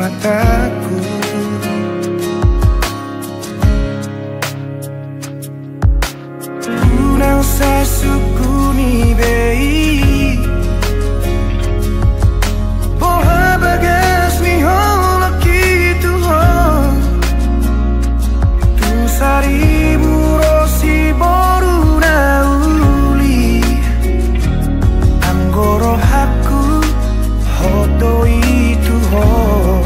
mataku. Ku nang sa sukuni bei Porra bagas ni hon aqui tu hon Tu sari burosi boru na uli Anggoro haku hoto itu hon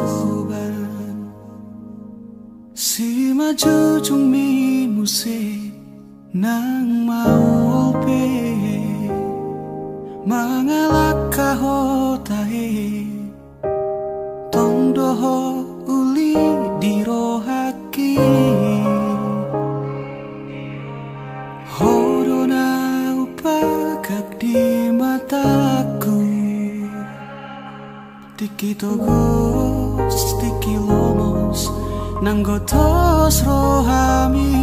soban si maju jung mi muse nang mau pe mangalak kahotahe tong doho uli dirohaki horona upagak di mataku tiki togos tiki lomos nanggotos rohami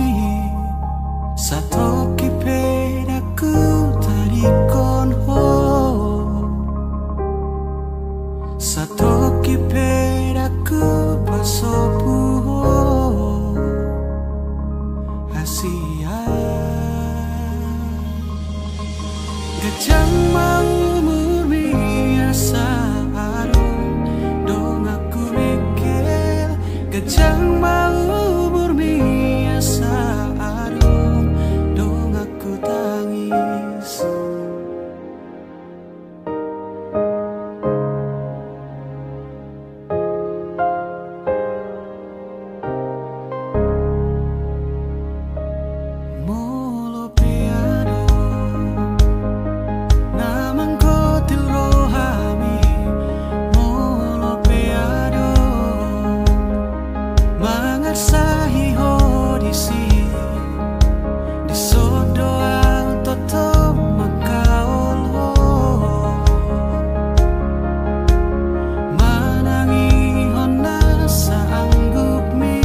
satoki pedaku tarikon ho satoki pedaku pasopu ho asia gajang mau murmi asa arung dong aku mikir gajang mau murmi asa arung dong aku tangis molo piano namang kotil rohami molo piano mangarsahi hodisi di sodoang toto makaol ho manangi hona sa anggup mi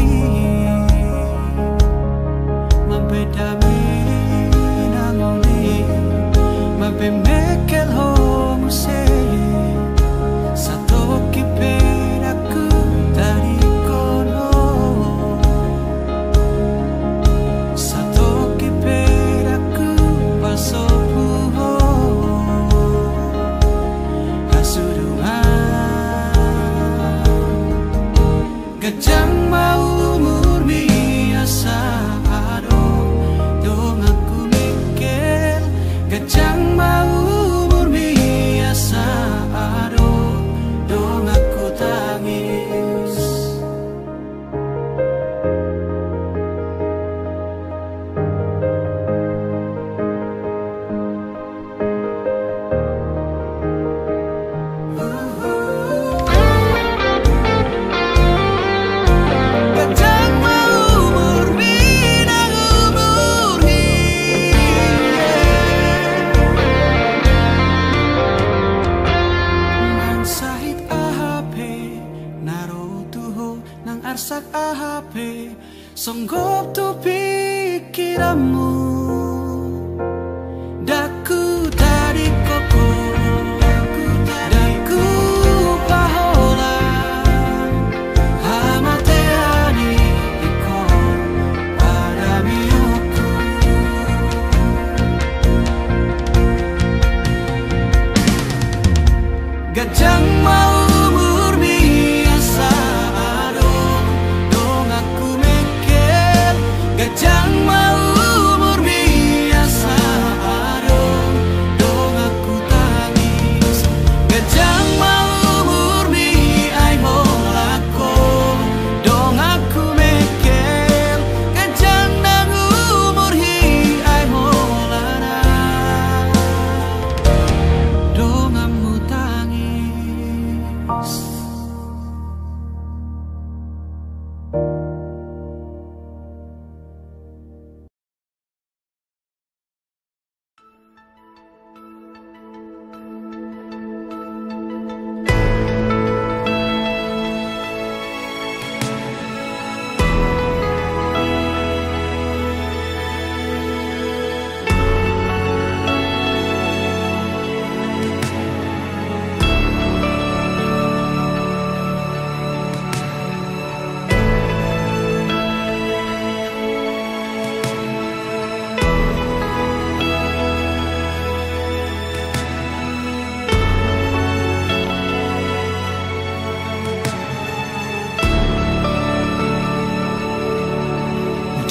mapedami nangoni mapemekel ho muse satoki pedaku tarikon ho satoki pedaku pasopu ho hasudungan gajang mau murmi asa adong dong aku mikir gajang mau murmi asa adong dong aku tangis gajang mau murmi nang umurhi nang sahit ahape naro tuho nang arsak ahape songgop tu pikiranmu daku tarik koko daku pahola hamateani iko pada miuku gajang mau murmi asa adong dong aku mikir gajang mau murmi asa adong dong aku tangis gajang mau murmi ai molako dong aku mikir gajang nang umurhi ai molana dong amu tangis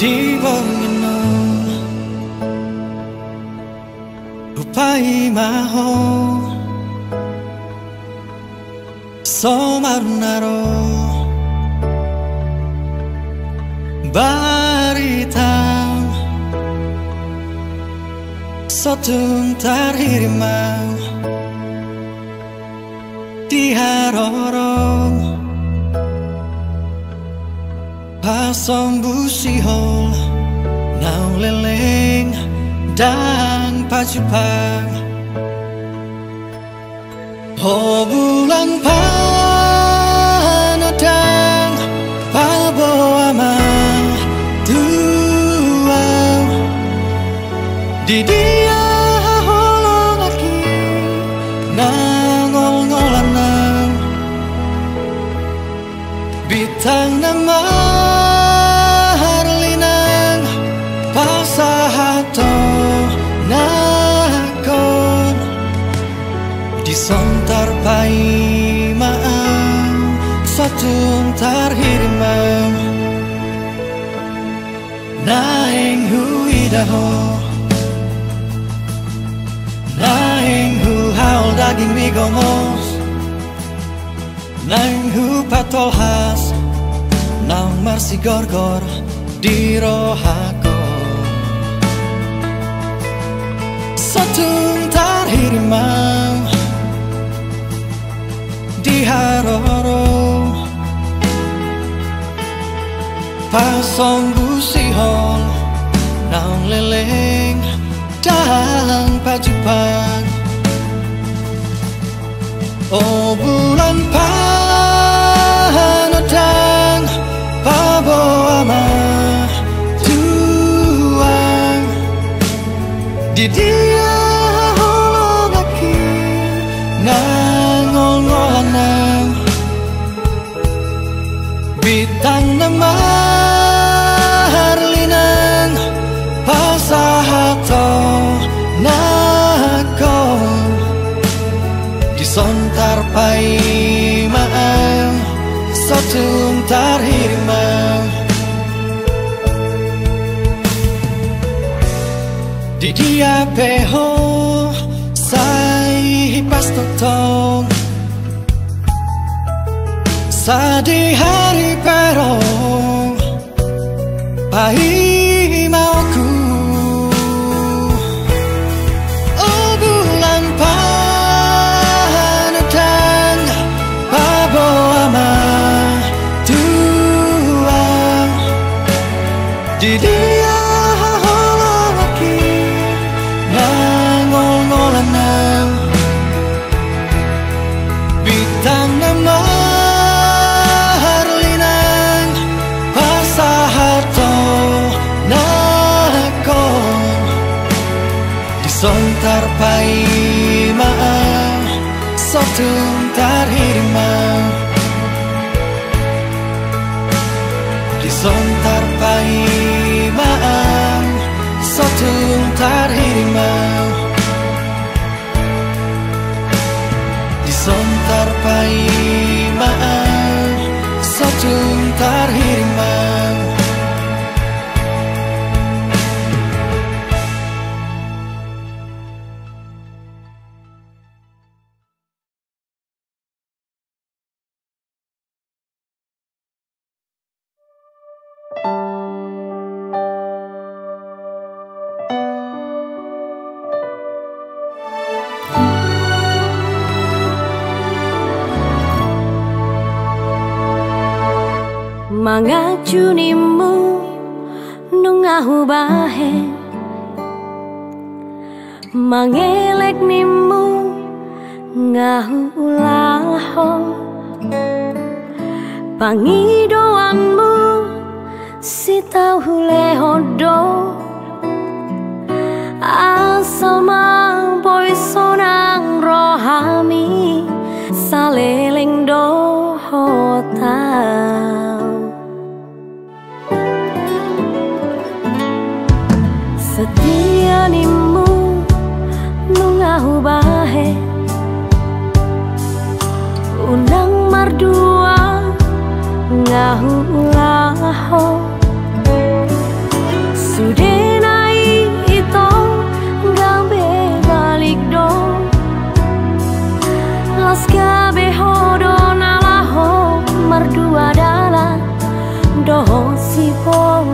di bongino upai maho somarunaro baritang sotung tarhirimau diharorong pasong busihol nau leleng dan pacupang oh bulan panadang paboama tuau di dia holong aki nangol-ngolanang bitang nama harlinang pasahato nakon disontar pai maang satung tarhirimau naeng huidaho naeng hu haul daging migomos naeng hu patolhas nang marsi gorgor di rohako satung tarhirimau di haroro pasong busihol naung leleng dalang pajupang oh bulan panodang paboama tuang di dia holong aki nangol-ngolanang bitang nama harlinang pasahato nakon disontar pai maang satung tarhirimau di dia peho sai pastotong sadi hari perong pai mauku oh bulan panadang paboama tuang di dia holong aki nangol-ngolanang bitang nama harlinang pasahato nakon disontar pai maang satung tarhirimau disontar pai maang satung tarhirimau disontar pai maang satung tarhirimau mangacunimu nungahu bahe mangelek nimu ngahu laho pangidoanmu si tahu lehodo asal mang boy sonang rohami saleleng dohotau setia nimu nungahu bahe unang mardua ngahu laho sudenai ito gabe balik do las gabe hodo nalaho mardua dala doho si po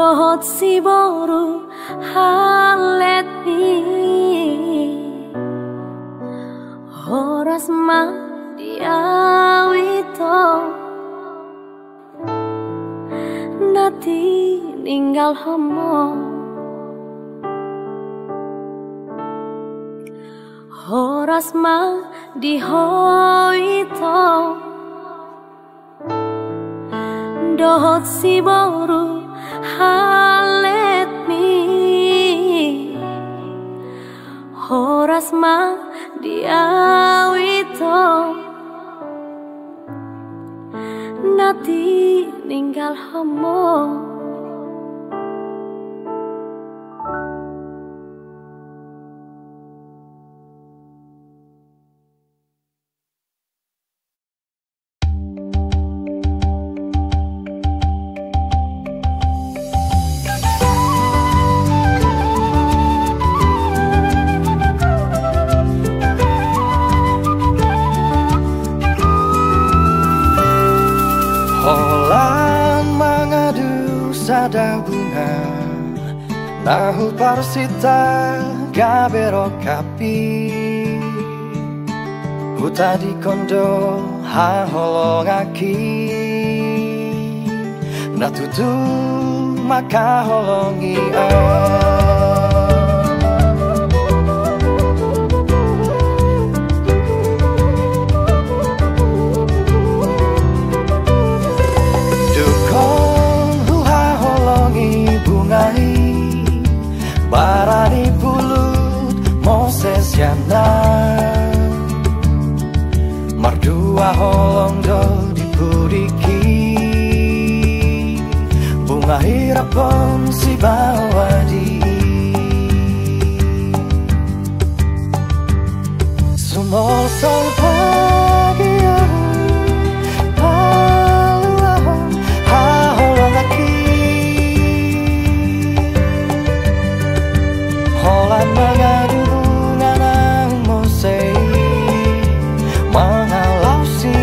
dohot si boru halet mi horas ma diawito nati ninggal homo horas ma dihoito dohot si boru halet mi horas ma diawito nati ninggal homo sada bunga nahu parsita gabero kapi huta di kondo ha holongaki natutu maka holongi barani pulut Moses yana mardua holong do dipuriki bunga hirapon si bawadi sumol sol pagi Holan mengadu bunga nang mosei mengalausi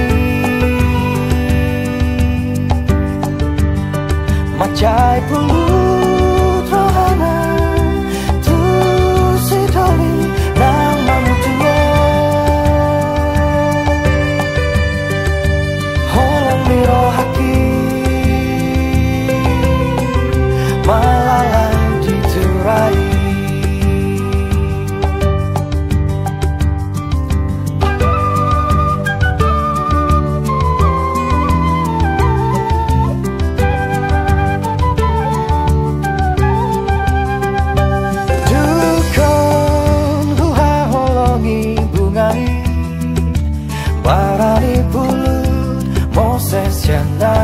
macai pulut rohana tu si doli nang mamutuo holan miro haki malala diturai barani pulut Moses yana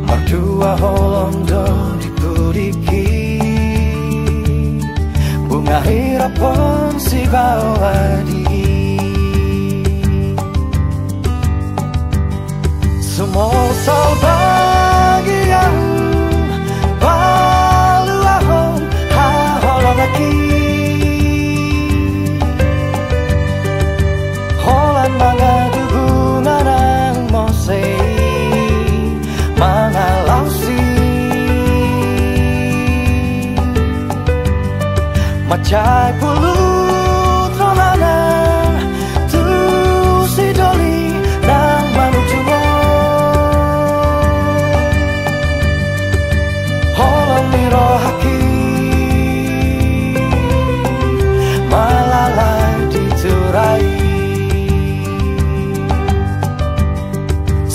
mardua holong do dipuriki bunga hirapon si bawadi sumol sol bagia balu ahon ha holong aki mangadu bunga nang mosei mengalausi macai pulut rolana tu si doli nang manujumo holong miro haki malala diturai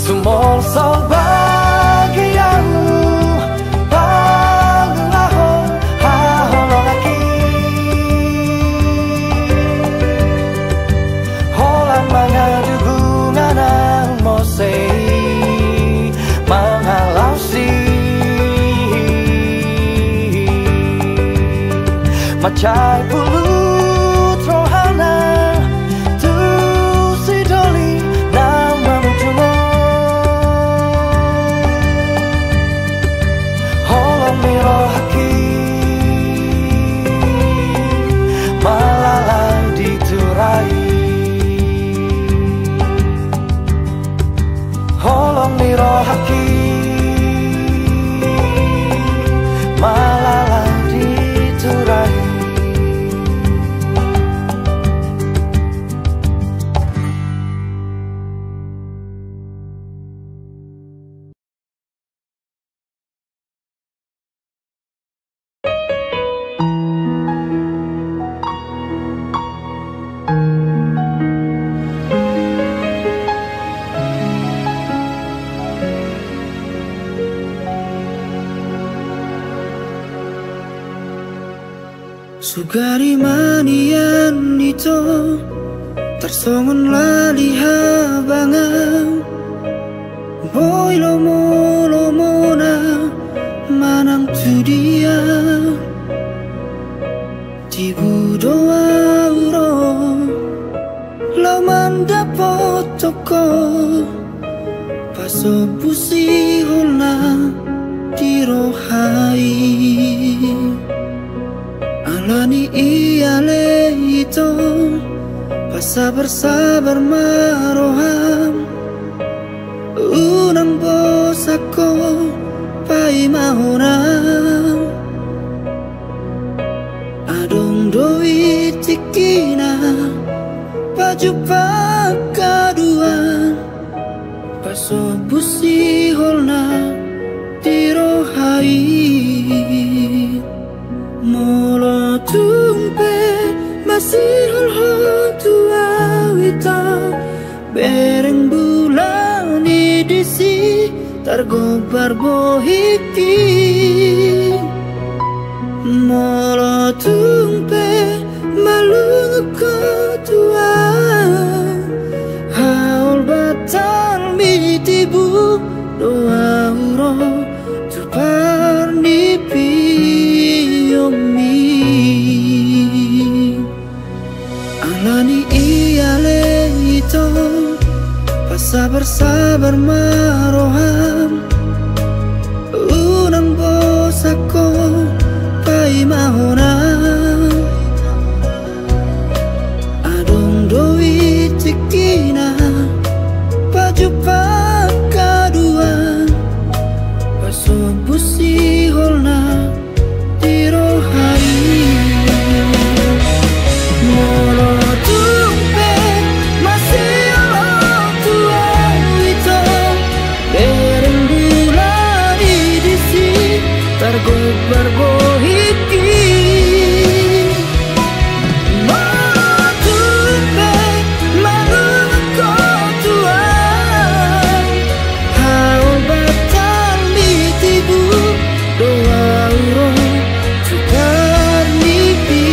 sumol sol bagiamu balu ahon ha holongaki holan mangadu bunga nang mosei mengalausi macai pulut rohana tu si doli nang mamujumo miro haki malala diturai holong miro haki Sugari manian itu tersongon lali habangan boy lomo na manang tu dia tibu doa uro lau mandapot toko paso pusi holna dirohai alani iale itu sabar maroham unang bosako pai mahona adong doi tikina baju pakaduan paso busi holna dirohai molo tumpe masih holho tua wita bereng bulan disi targobar bohiki molo tumpe malung ko tua haul batal mitibu doa uro tu parnipi yomi alani iale itu sabar maroham unang bosako pai mahona adong doi tikina baju pakaduan paso busi holna dirohai molo tumpe masih gobar bohiki matumpe malung ko tuan haul batal mitibu doa uro tukar nipi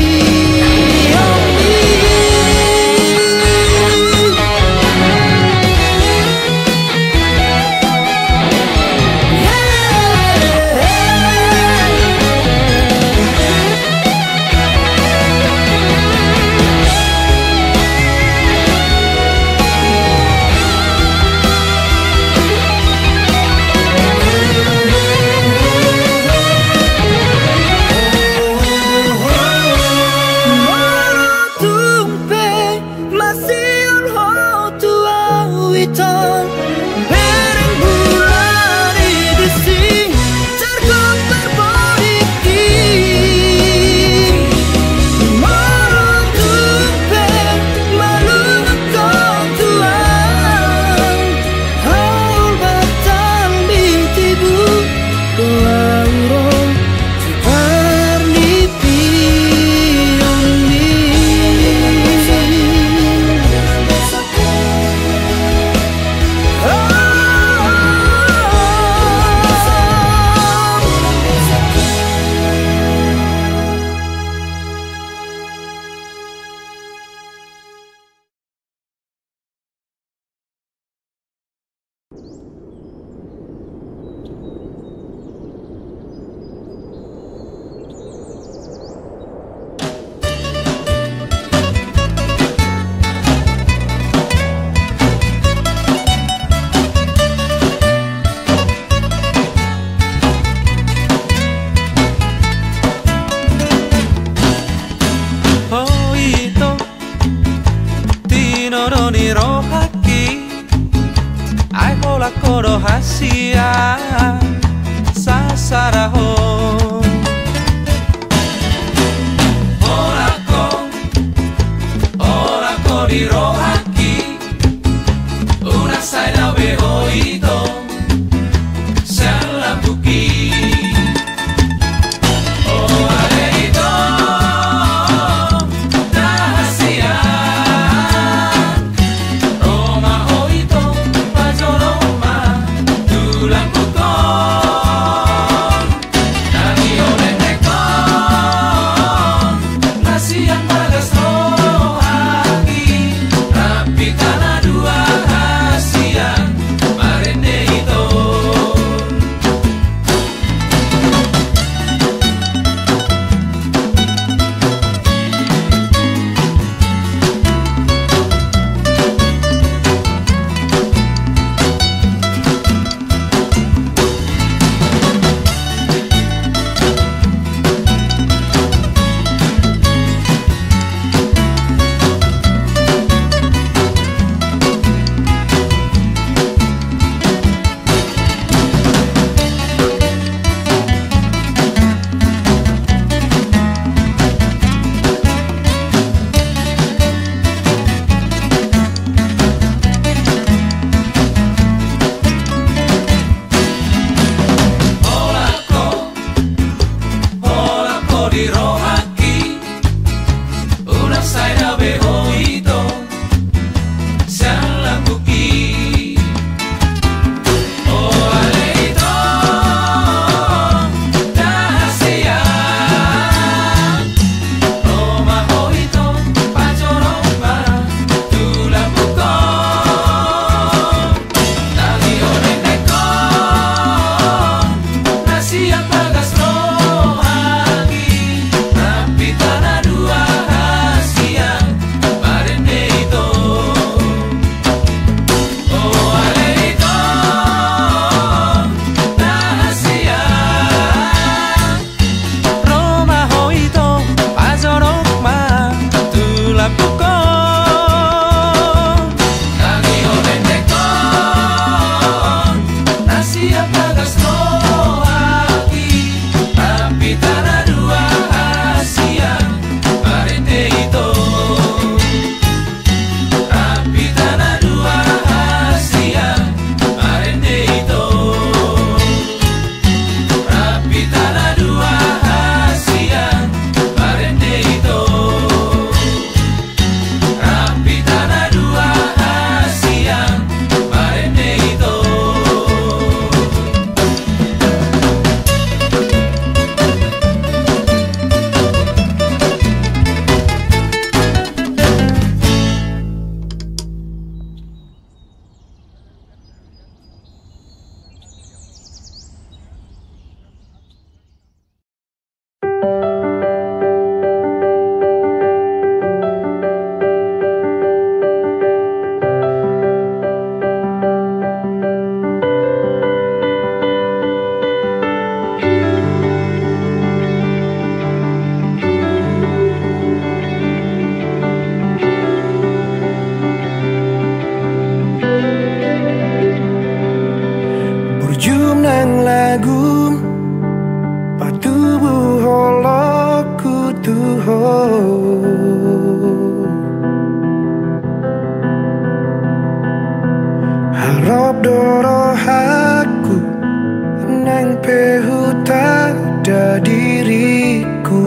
pehuta da diriku.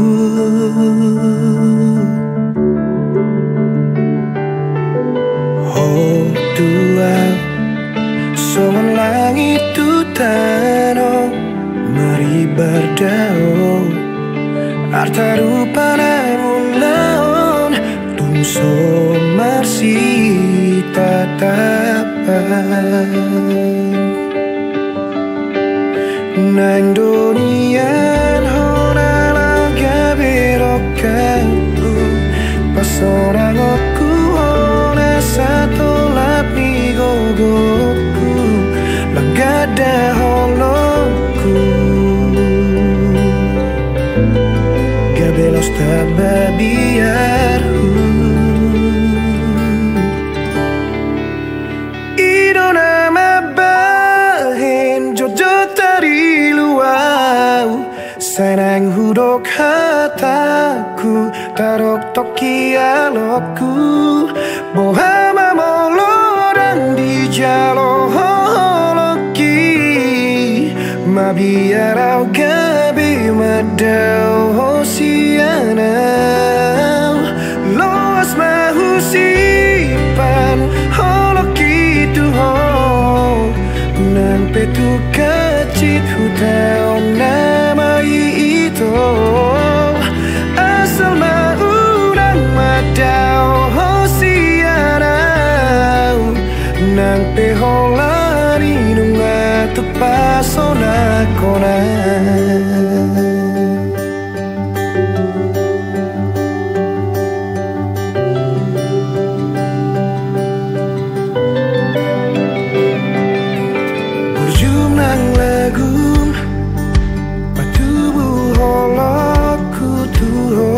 Oh Tuhan, soman langit tu tanah mari berdao arta rupa namun laon tung so marsi tatapan nang donian hona laga berokanku pas orang aku hona satu lapi gogoku langada holokku gabelos tababiarku idona mabahin jojo tari luau senang hudok hataku tarok toki alokku bohama molo dan di jalo holoki mabiarau gabi madau hosianau loas mahusipan holoki tuho nan petu kacit hutau nama itu asal maudang madau hosianau nang peholani nunga tu pasona kona. Berjumlah lagu patubu holokku tuho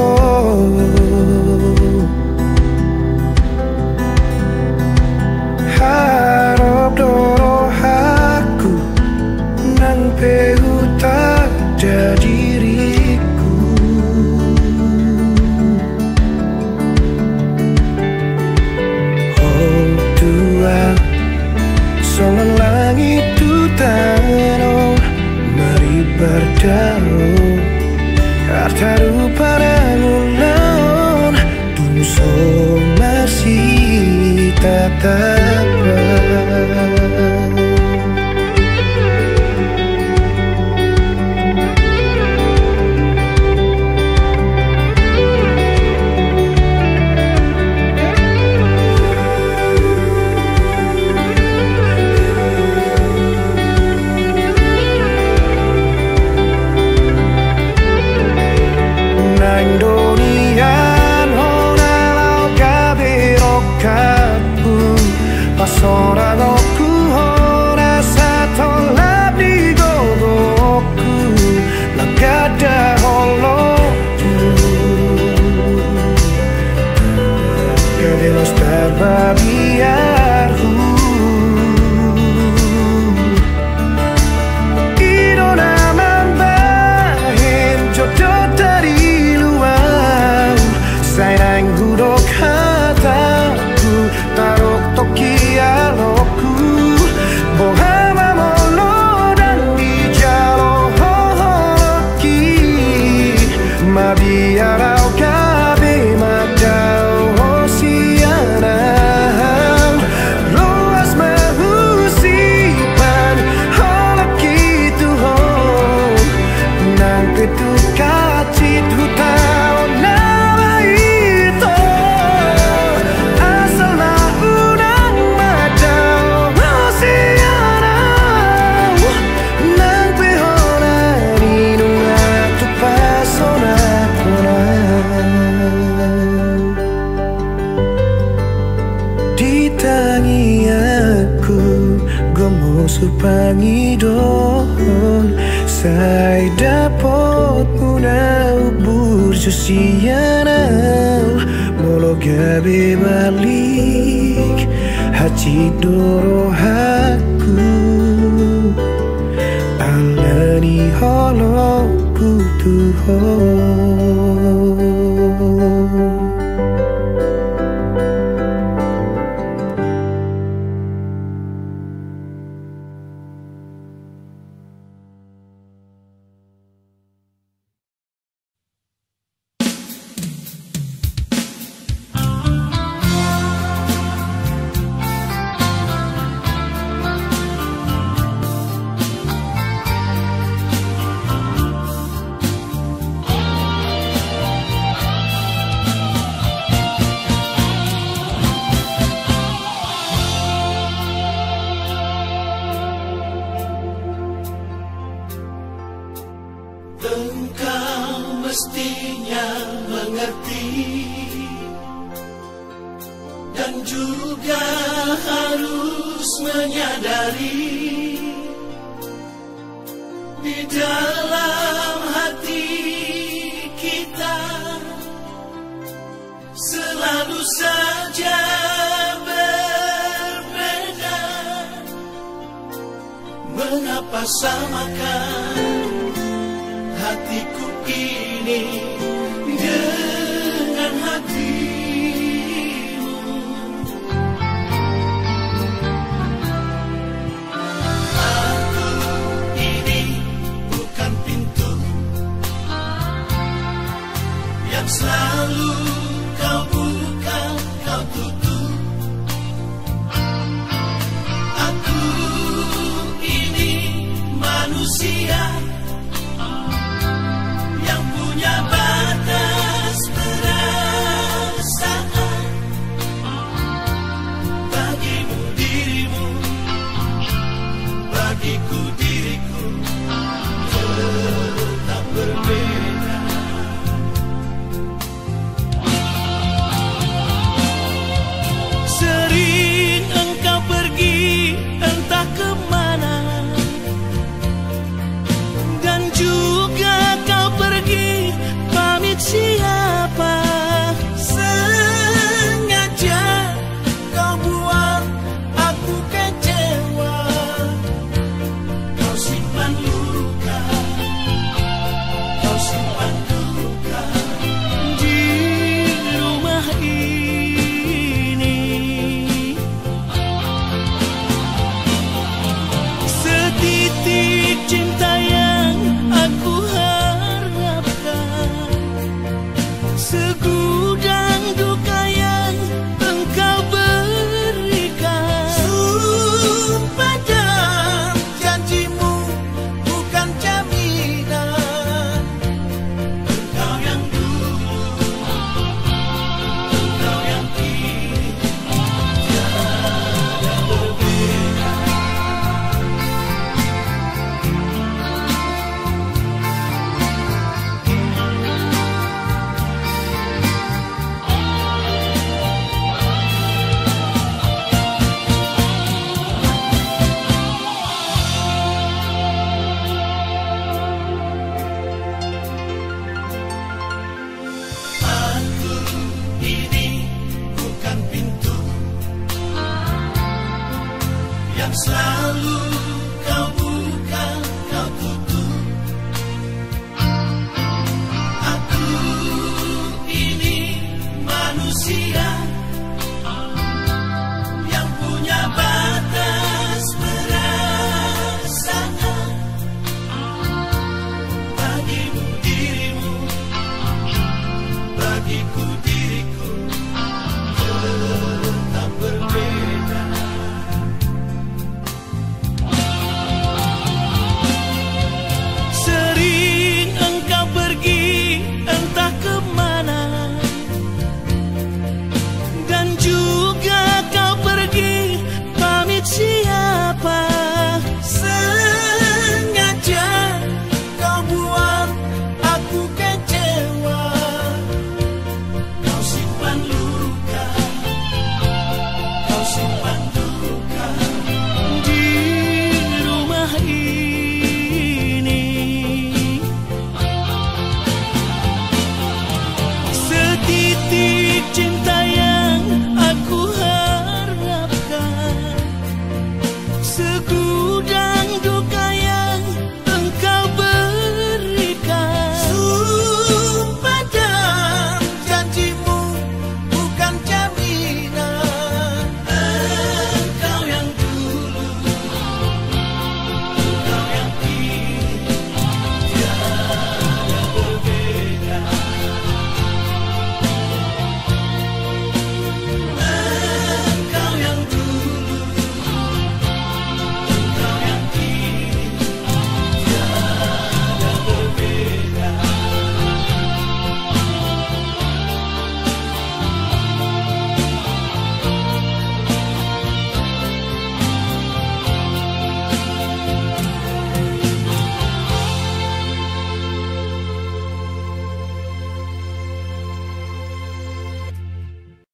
harap dorohaku nang pehuta da diriku. Oh Tuhan, soman langit tu tanah mari berdao harta rupa namun tung so masih tatapan donian hona lau gaberokapu pas orang aku hona satolap di gogoku lagada holoku gabelos tababiarku idona mambahin jodoh dari sayang hudok hataku tarok toki alokku bohama molo dan di jalo holoki mabiarau gabe madau hosianau loas mahusipan holoki tuho nang petu kacit hutau ditangi aku gomo supangi dohon sai dapot munau burjusianau molo gabe balik haci dorohaku alani holoku tuho. dan juga harus menyadari di dalam hati kita selalu saja berbeda. Mengapa samakan hatiku ini dengan hatimu? Aku ini bukan pintu yang selalu kau buka, kau tutup. Aku ini manusia yang punya batas perasaan. Bagimu dirimu, bagiku diriku tetap berbeda. Sering engkau pergi entah kemana, dan juga kau pergi pamit siapa. Sengaja kau buat aku kecewa. Kau simpan luka, kau simpan duka di rumah ini. Setitik cinta yang aku harapkan, segudang duka yang engkau berikan. Sumpah dan janjimu bukan jaminan. Engkau yang dulu, engkau yang kini, tiada berbeda. Aku ini bukan pintu yang selalu